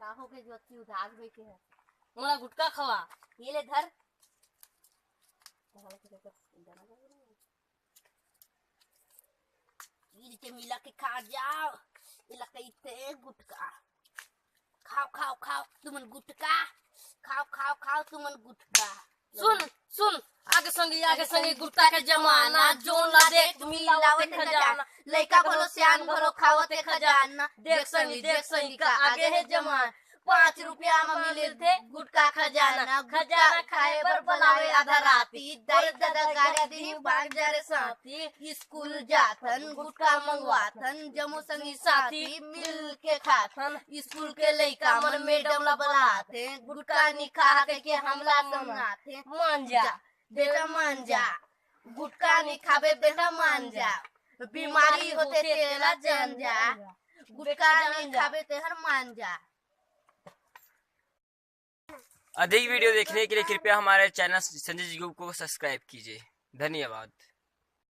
का हो गए जो अच्छी उदास बैठे है। मोला गुटका खवा। ये ले धर। चीर के मिला के खा जाओ। ये लगते गुटका। खाओ खाओ खाओ तुमन गुटका। खाओ खाओ खाओ तुमन गुटका। सुन सुन आगे संगी गुटका के जमाना जोन ला देख मिलावत खजाना। लइका भलो सियान भलो खावते खजाना। देख संगी का आगे है जमाना। 5 रुपया में मिले थे गुटका खजाना। खजाना खाए बर बनावे आधा राती। दाई दादा गाड़ी दी भाग जा रे साथी। स्कूल जाथन गुटका मंगवाथन। जमो संगी साथी मिल के खाथन। स्कूल के लइका मन मैडम ला बुलाथे। गुटका नी खा के हमला समझाथे। मान जा बेटा मान जा। गुटका नी खाबे बेटा मान जा। बीमारी होते तेरा जान जा। गुटका नी खाबे तेहर मान जा। अधिक वीडियो देखने के लिए कृपया हमारे चैनल संजय जी को सब्सक्राइब कीजिए। धन्यवाद।